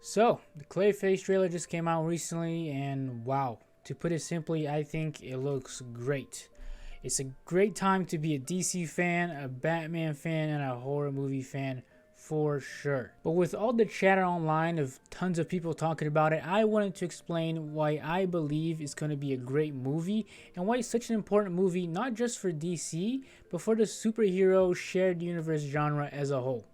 So, the Clayface trailer just came out recently, and wow, to put it simply, I think it looks great. It's a great time to be a DC fan, a Batman fan, and a horror movie fan for sure. But with all the chatter online of tons of people talking about it, I wanted to explain why I believe it's going to be a great movie and why it's such an important movie, not just for DC, but for the superhero shared universe genre as a whole.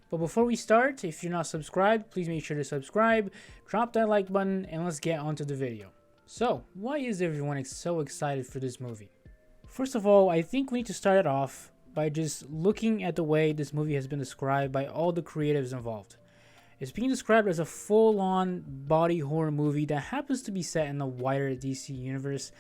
But before we start, if you're not subscribed, please make sure to subscribe, drop that like button, and let's get onto the video. So, why is everyone so excited for this movie? First of all, I think we need to start it off by just looking at the way this movie has been described by all the creatives involved. It's being described as a full-on body horror movie that happens to be set in the wider DC universe.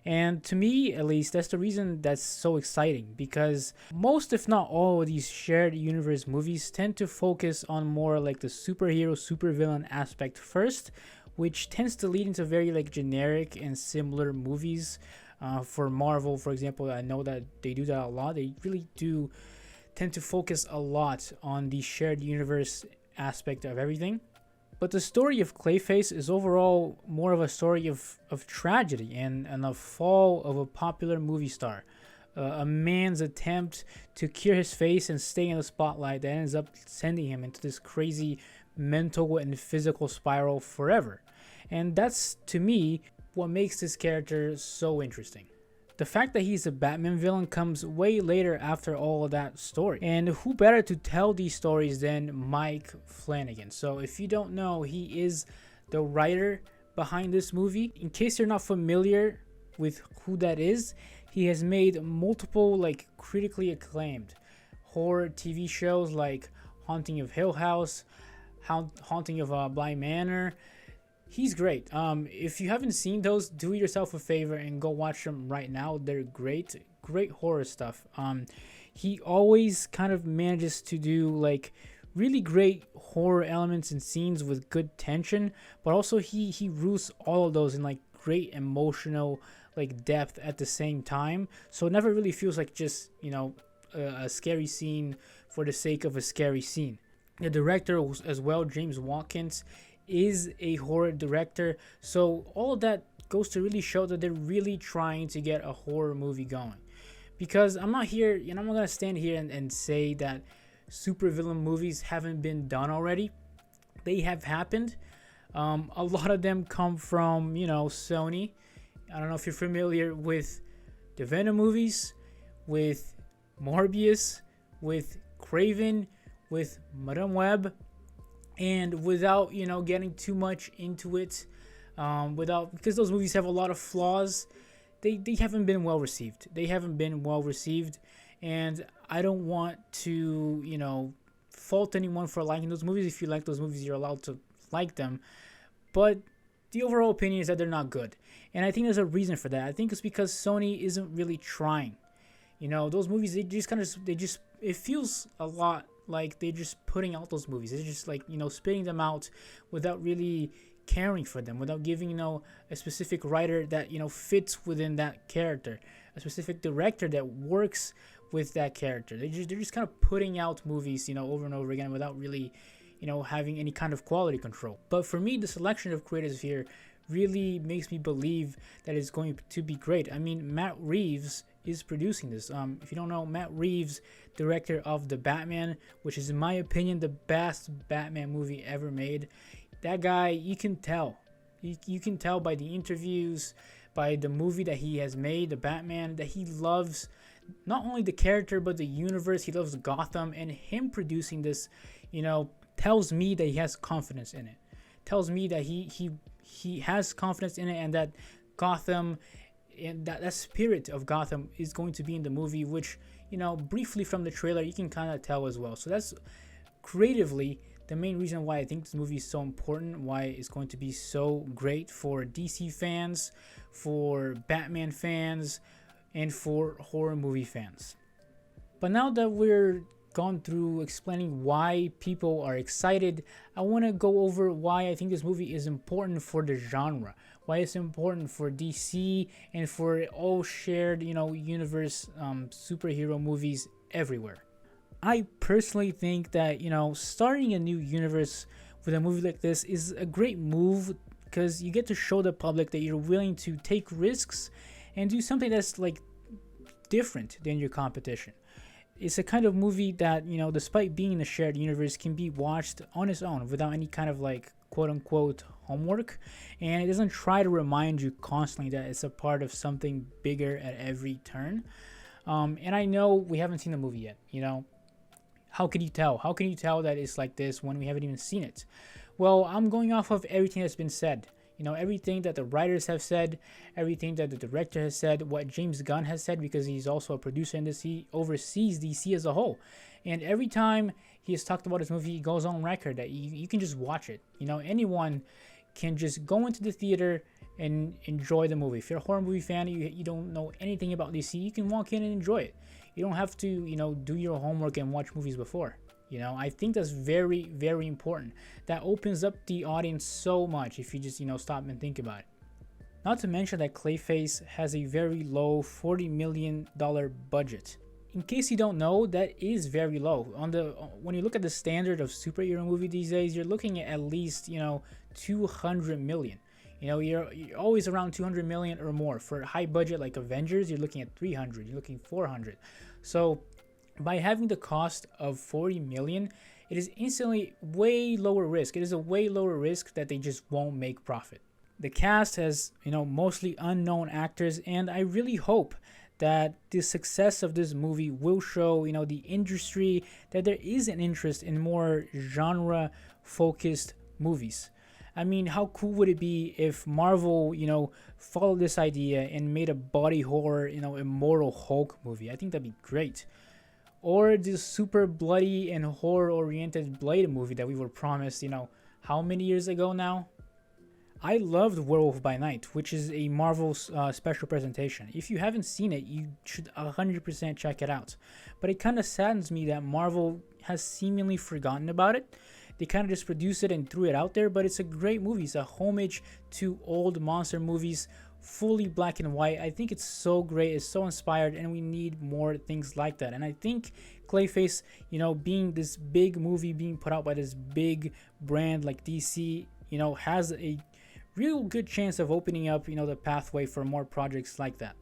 And to me, at least, that's the reason that's so exciting, because most, if not all, of these shared universe movies tend to focus on more like the superhero, supervillain aspect first, which tends to lead into very like generic and similar movies. For Marvel, for example, I know that they do that a lot. They really do tend to focus a lot on the shared universe aspect of everything. But the story of Clayface is overall more of a story of tragedy and a fall of a popular movie star. A man's attempt to cure his face and stay in the spotlight that ends up sending him into this crazy mental and physical spiral forever. And that's, to me, what makes this character so interesting. The fact that he's a Batman villain comes way later after all of that story. And who better to tell these stories than Mike Flanagan? So if you don't know, he is the writer behind this movie. In case you're not familiar with who that is, he has made multiple like critically acclaimed horror TV shows like Haunting of Hill House, Haunting of Bly Manor. He's great. If you haven't seen those, do yourself a favor and go watch them right now. They're great horror stuff. He always kind of manages to do like really great horror elements and scenes with good tension, but also he roots all of those in like great emotional like depth at the same time. So it never really feels like just, you know, a scary scene for the sake of a scary scene. The director as well, James Watkins, is a horror director, so all of that goes to really show that they're really trying to get a horror movie going. Because I'm not here, you know, I'm not gonna stand here and say that supervillain movies haven't been done already. They have happened. A lot of them come from, you know, Sony. I don't know if you're familiar with the Venom movies, with Morbius, with Craven, with Madame Web. And without, you know, getting too much into it, because those movies have a lot of flaws, they haven't been well received. And I don't want to, you know, fault anyone for liking those movies. If you like those movies, you're allowed to like them. But the overall opinion is that they're not good. And I think there's a reason for that. I think it's because Sony isn't really trying. You know, those movies, it feels a lot like they're just putting out those movies. They're just like, you know, spitting them out without really caring for them, without giving, you know, a specific writer that, you know, fits within that character, a specific director that works with that character. They're just kind of putting out movies, you know, over and over again without really, you know, having any kind of quality control. But for me, the selection of creators here really makes me believe that it's going to be great. I mean, Matt Reeves is producing this. If you don't know, Matt Reeves, director of The Batman, which is in my opinion the best Batman movie ever made. That guy, you can tell. You can tell by the interviews, by the movie that he has made, The Batman, that he loves not only the character but the universe. He loves Gotham, and him producing this, you know, tells me that he has confidence in it. Tells me that he has confidence in it, and that Gotham and that spirit of Gotham is going to be in the movie, which, you know, briefly from the trailer you can kind of tell as well. So that's creatively the main reason why I think this movie is so important, why it's going to be so great for DC fans, for Batman fans, and for horror movie fans. But now that we're gone through explaining why people are excited, I want to go over why I think this movie is important for the genre, why it's important for DC and for all shared, you know, universe superhero movies everywhere. I personally think that, you know, starting a new universe with a movie like this is a great move, because you get to show the public that you're willing to take risks and do something that's like different than your competition. It's a kind of movie that, you know, despite being in a shared universe, can be watched on its own without any kind of like quote unquote homework, and it doesn't try to remind you constantly that it's a part of something bigger at every turn. And I know we haven't seen the movie yet, you know. How can you tell? How can you tell that it's like this when we haven't even seen it? Well, I'm going off of everything that's been said. You know, everything that the writers have said, everything that the director has said, what James Gunn has said, because he's also a producer in this. He oversees DC as a whole. And every time he has talked about his movie, he goes on record that you can just watch it. You know, anyone can just go into the theater and enjoy the movie. If you're a horror movie fan, you don't know anything about DC, you can walk in and enjoy it. You don't have to, you know, do your homework and watch movies before. You know, I think that's very, very important. That opens up the audience so much if you just, you know, stop and think about it. Not to mention that Clayface has a very low $40 million budget. In case you don't know, that is very low. When you look at the standard of superhero movie these days, you're looking at least, you know, 200 million. You know, you're always around 200 million or more. For high budget like Avengers, you're looking at 300, you're looking 400. So by having the cost of 40 million, it is instantly way lower risk. It is a way lower risk that they just won't make profit. The cast has, you know, mostly unknown actors, and I really hope that the success of this movie will show, you know, the industry that there is an interest in more genre focused movies. I mean, how cool would it be if Marvel, you know, followed this idea and made a body horror, you know, Immortal Hulk movie? I think that'd be great. Or this super bloody and horror-oriented Blade movie that we were promised, you know, how many years ago now? I loved Werewolf by Night, which is a Marvel special presentation. If you haven't seen it, you should 100% check it out. But it kind of saddens me that Marvel has seemingly forgotten about it. They kind of just produced it and threw it out there, but it's a great movie. It's a homage to old monster movies, fully black and white. I think it's so great. It's so inspired, and we need more things like that. And I think Clayface, you know, being this big movie being put out by this big brand like DC, you know, has a real good chance of opening up, you know, the pathway for more projects like that.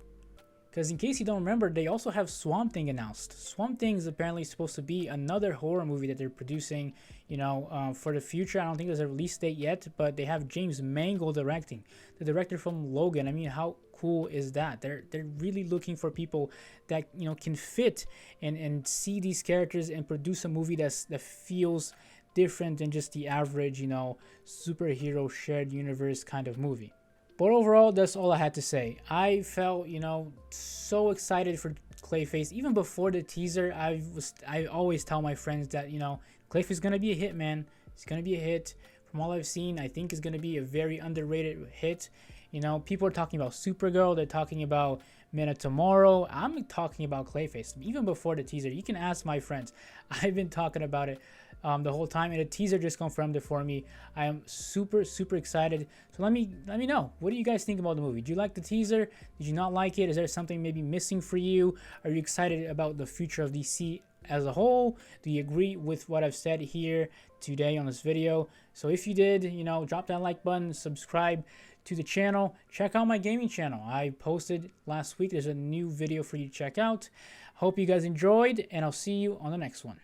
Because in case you don't remember, they also have Swamp Thing announced. Swamp Thing is apparently supposed to be another horror movie that they're producing, you know, for the future. I don't think there's a release date yet, but they have James Mangold directing, the director from Logan. I mean, how cool is that? They're really looking for people that, you know, can fit and see these characters and produce a movie that feels different than just the average, you know, superhero shared universe kind of movie. But overall, that's all I had to say. I felt, you know, so excited for Clayface. Even before the teaser, I always tell my friends that, you know, Clayface is going to be a hit, man. It's going to be a hit. From all I've seen, I think it's going to be a very underrated hit. You know, people are talking about Supergirl. They're talking about Men of Tomorrow. I'm talking about Clayface. Even before the teaser, you can ask my friends. I've been talking about it the whole time, and the teaser just confirmed it for me. I am super excited. So let me know, what do you guys think about the movie? Do you like the teaser? Did you not like it? Is there something maybe missing for you? Are you excited about the future of DC as a whole? Do you agree with what I've said here today on this video? So if you did, you know, drop that like button, subscribe to the channel, check out my gaming channel. I posted last week. There's a new video for you to check out. Hope you guys enjoyed, and I'll see you on the next one.